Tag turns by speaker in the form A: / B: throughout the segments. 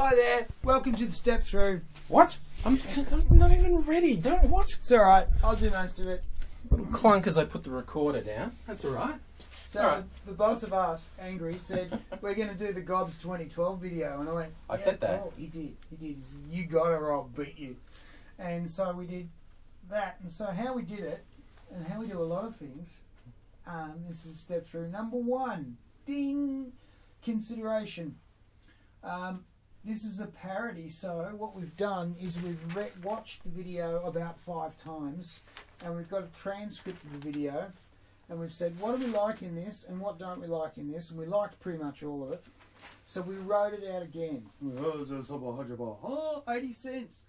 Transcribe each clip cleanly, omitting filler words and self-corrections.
A: Hi there, welcome to the step through.
B: What? I'm not even ready. Don't what?
A: It's alright, I'll do most of it.
B: Clunk as I put the recorder down. That's alright.
A: So
B: Alright.
A: the boss of us, Angry, said, we're going to do the Gobs 2012 video. And I went,
B: I said that.
A: Cool. He did. He said, you got it or I'll beat you. And so we did that. And so how we did it, and how we do a lot of things, this is step through. Number one, ding, consideration. This is a parody, so what we've done is we've watched the video about 5 times, and we've got a transcript of the video, and we've said, what do we like in this, and what don't we like in this, and we liked pretty much all of it. So we wrote it out again. Oh, 80 cents.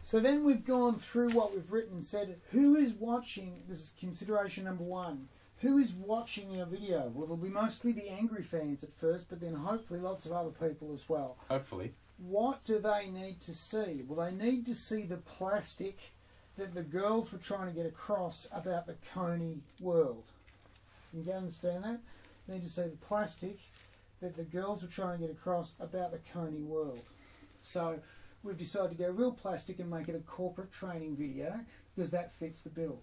A: So then we've gone through what we've written and said, who is watching, this is consideration number one, who is watching our video? Well, it'll be mostly the Angry fans at first, but then hopefully lots of other people as well.
B: Hopefully. What
A: do they need to see? Well, they need to see the plastic that the girls were trying to get across about the Coney world. You understand that? They need to see the plastic that the girls were trying to get across about the Coney world. So we've decided to go real plastic and make it a corporate training video because that fits the bill.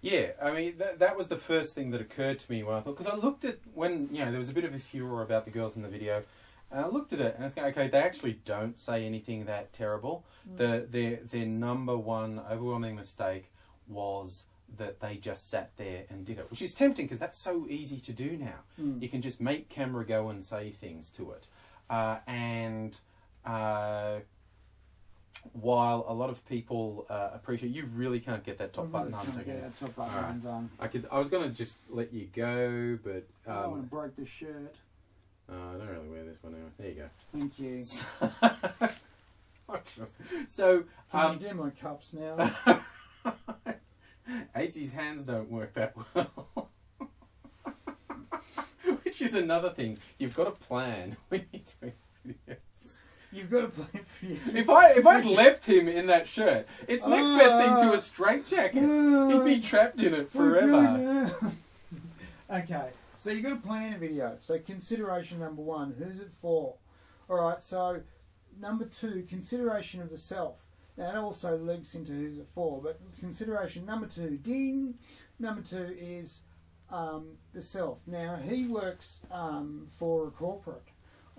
B: Yeah, I mean, that was the first thing that occurred to me when I thought, because I looked at when, you know, there was a bit of a furor about the girls in the video, and I looked at it and I was going, okay, they actually don't say anything that terrible. Their number one overwhelming mistake was that they just sat there and did it, which is tempting because that's so easy to do now. You can just make camera go and say things to it. While a lot of people appreciate, you really can't get that top button undone.
A: That top button undone.
B: I was going to just let you go, but
A: I want to break the shirt.
B: I don't really wear this one anyway. There you go.
A: Thank you.
B: So,
A: can you do my cuffs now?
B: AIDzee's hands don't work that well. Which is another thing. You've got to plan when you're doing videos.
A: You've got to plan for you.
B: If I'd left him in that shirt, it's next best thing to a straitjacket. He'd be trapped in it forever.
A: Okay, so you've got to plan a video. So consideration number one, who's it for? Alright, so number two, consideration of the self. Now that also links into who's it for, but consideration number two, ding. Number two is the self. Now he works for a corporate.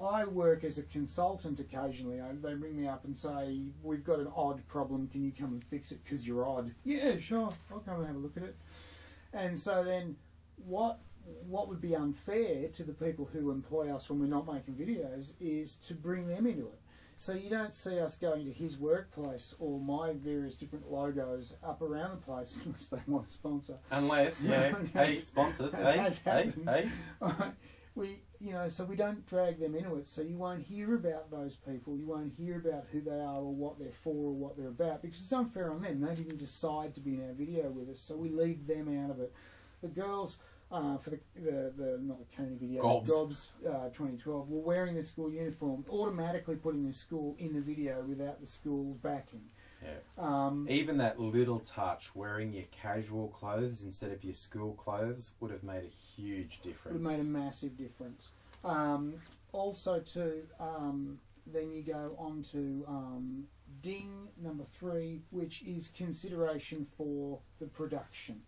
A: I work as a consultant occasionally. They ring me up and say, we've got an odd problem, can you come and fix it because you're odd? Yeah, sure, I'll come and have a look at it. And so then what would be unfair to the people who employ us when we're not making videos is to bring them into it. So you don't see us going to his workplace or my various different logos up around the place unless they want to sponsor.
B: Unless, yeah, hey, sponsors, hey.
A: All right. So we don't drag them into it, so you won't hear about those people, you won't hear about who they are or what they're for or what they're about, because it's unfair on them. They didn't decide to be in our video with us, so we leave them out of it. The girls, for the not the Coney video, Gobs 2012, were wearing the school uniform, automatically putting the school in the video without the school's backing.
B: Yeah. Even that little touch, wearing your casual clothes instead of your school clothes, would have made a huge difference.
A: Would have made a massive difference. Also, too, then you go on to ding number 3, which is consideration for the production.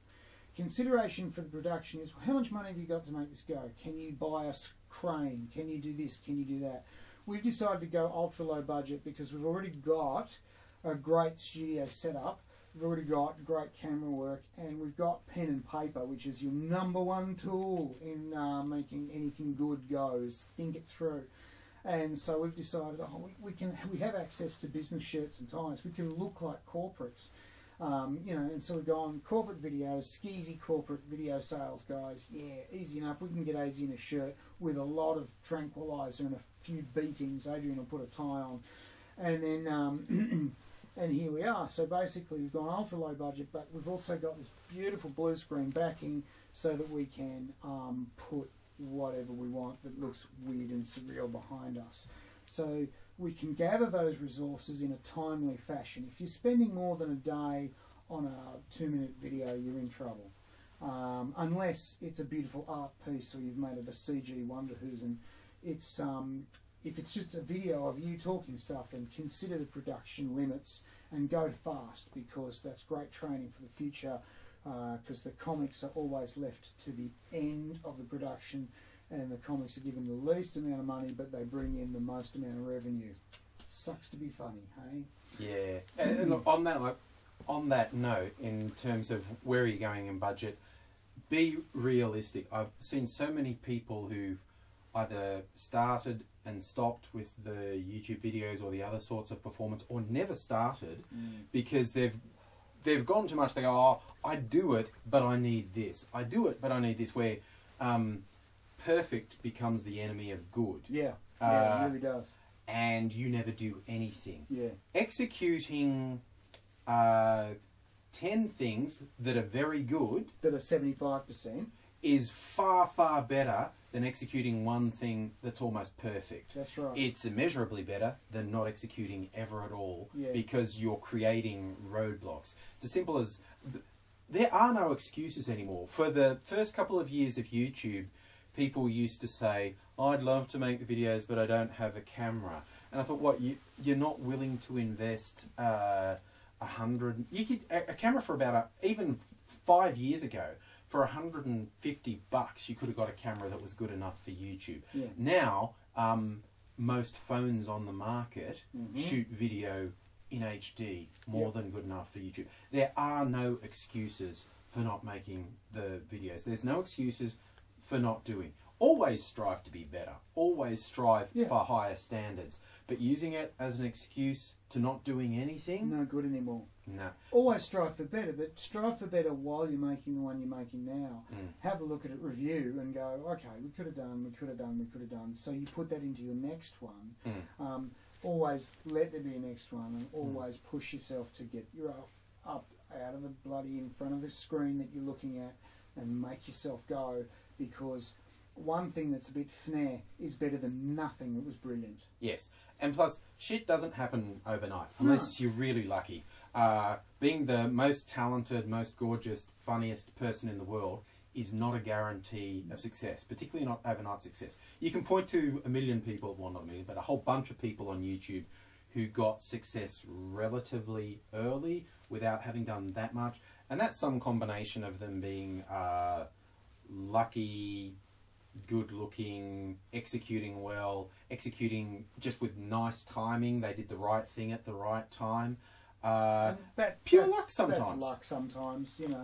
A: Consideration for the production is how much money have you got to make this go? Can you buy a crane? Can you do this? Can you do that? We've decided to go ultra low budget because we've already got a great studio setup, we've already got great camera work, and we've got pen and paper, which is your number one tool in making anything good goes. Think it through. And so we've decided, we have access to business shirts and ties. We can look like corporates. And so we go on corporate videos, skeezy corporate video sales guys. Yeah, easy enough. We can get AIDzee in a shirt with a lot of tranquilizer and a few beatings. Adrian will put a tie on. And then, and here we are. So basically we've gone ultra low budget, but we've also got this beautiful blue screen backing so that we can put whatever we want that looks weird and surreal behind us. So we can gather those resources in a timely fashion. If you're spending more than a day on a 2-minute video, you're in trouble. Unless it's a beautiful art piece or you've made it a CG wonder who's and it's if it's just a video of you talking stuff, then consider the production limits and go fast, because that's great training for the future, because the comics are always left to the end of the production, and the comics are given the least amount of money but they bring in the most amount of revenue. Sucks to be funny, hey?
B: Yeah. And look, on that note, in terms of where are you going in budget, be realistic. I've seen so many people who've either started and stopped with the YouTube videos or the other sorts of performance, or never started because they've gone too much. They go, oh, I do it, but I need this. I do it, but I need this. Where perfect becomes the enemy of good.
A: Yeah, it really does.
B: And you never do anything.
A: Yeah.
B: Executing 10 things that are very good,
A: that are 75%,
B: is far, far better than executing one thing that's almost perfect.
A: That's right.
B: It's immeasurably better than not executing ever at all,
A: Yeah.
B: because you're creating roadblocks. It's as simple as there are no excuses anymore. For the first couple of years of YouTube, people used to say, I'd love to make the videos, but I don't have a camera. And I thought, what, you're not willing to invest $100... You could a camera for about even 5 years ago, for $150, you could have got a camera that was good enough for YouTube.
A: Yeah.
B: Now, most phones on the market shoot video in HD, more than good enough for YouTube. There are no excuses for not making the videos. There's no excuses for not doing. Always strive to be better. Always strive for higher standards. But using it as an excuse to not doing anything...
A: no good anymore.
B: No.
A: Always strive for better, but strive for better while you're making the one you're making now. Have a look at it, review, and go, okay, we could have done. So you put that into your next one. Always let there be a next one, and always push yourself to get your up out of the bloody in front of the screen that you're looking at, and make yourself go, because one thing that's a bit fnair is better than nothing that was brilliant.
B: Yes, and plus, shit doesn't happen overnight, unless you're really lucky. Being the most talented, most gorgeous, funniest person in the world is not a guarantee of success, particularly not overnight success. You can point to a million people, well, not a million, but a whole bunch of people on YouTube who got success relatively early without having done that much, and that's some combination of them being lucky, good-looking, executing well, executing just with nice timing. They did the right thing at the right time. Pure luck sometimes.
A: That's luck sometimes, you know.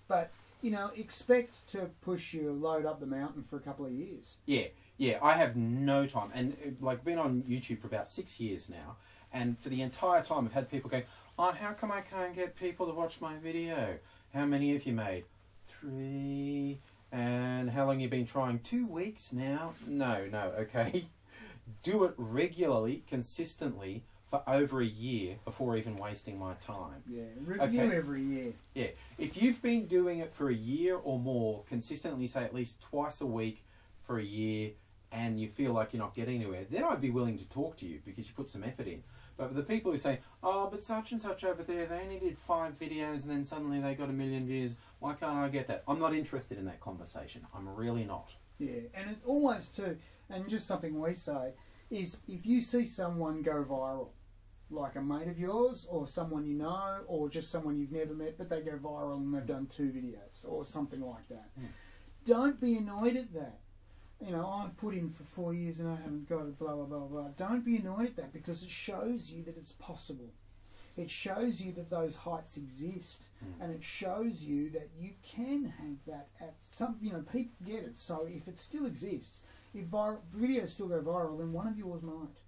A: But, you know, expect to push your load up the mountain for a couple of years.
B: Yeah, I have no time. And, like, been on YouTube for about 6 years now, and for the entire time I've had people going, oh, how come I can't get people to watch my video? How many have you made? 3... And how long have you been trying? 2 weeks now? No, okay. Do it regularly, consistently, for over a year before even wasting my time.
A: Yeah, review every year.
B: Yeah, if you've been doing it for a year or more, consistently, say at least twice a week for a year, and you feel like you're not getting anywhere, then I'd be willing to talk to you because you put some effort in. But the people who say, oh, but such and such over there, they only did 5 videos and then suddenly they got 1 million views, why can't I get that? I'm not interested in that conversation. I'm really not.
A: Yeah, and it always too, and just something we say, is if you see someone go viral, like a mate of yours or someone you know or just someone you've never met, but they go viral and they've done 2 videos or something like that, don't be annoyed at that. You know, I've put in for 4 years and I haven't got it, blah, blah, blah, blah. Don't be annoyed at that, because it shows you that it's possible. It shows you that those heights exist, and it shows you that you can have that at some, you know, people get it. So if it still exists, if videos still go viral, then one of yours might.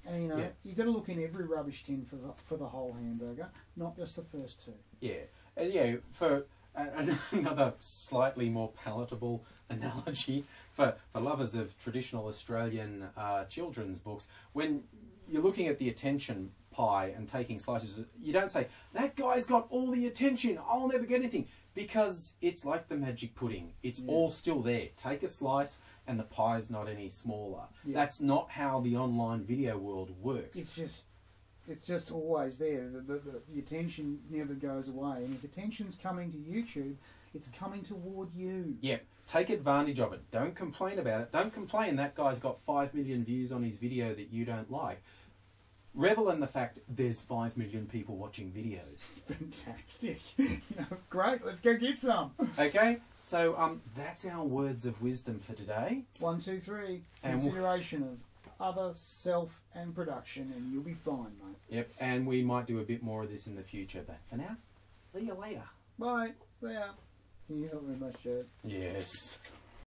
A: And, you know, you've got to look in every rubbish tin for the whole hamburger, not just the first 2.
B: Yeah, and for another slightly more palatable analogy, for lovers of traditional Australian children's books, when you're looking at the attention pie and taking slices, you don't say, that guy's got all the attention, I'll never get anything, because it's like the magic pudding. It's all still there. Take a slice and the pie's not any smaller. That's not how the online video world works.
A: It's just always there. The attention never goes away. And if attention's coming to YouTube, it's coming toward you.
B: Yeah. Take advantage of it. Don't complain about it. Don't complain that guy's got 5 million views on his video that you don't like. Revel in the fact there's 5 million people watching videos.
A: Fantastic. Great. Let's go get some.
B: Okay, so that's our words of wisdom for today.
A: 1, 2, 3.
B: And
A: Consideration of other, self, and production, and you'll be fine, mate.
B: Yep, and we might do a bit more of this in the future, but for now, see you later.
A: Bye. Yeah. Can you help me with my shirt?
B: Yes.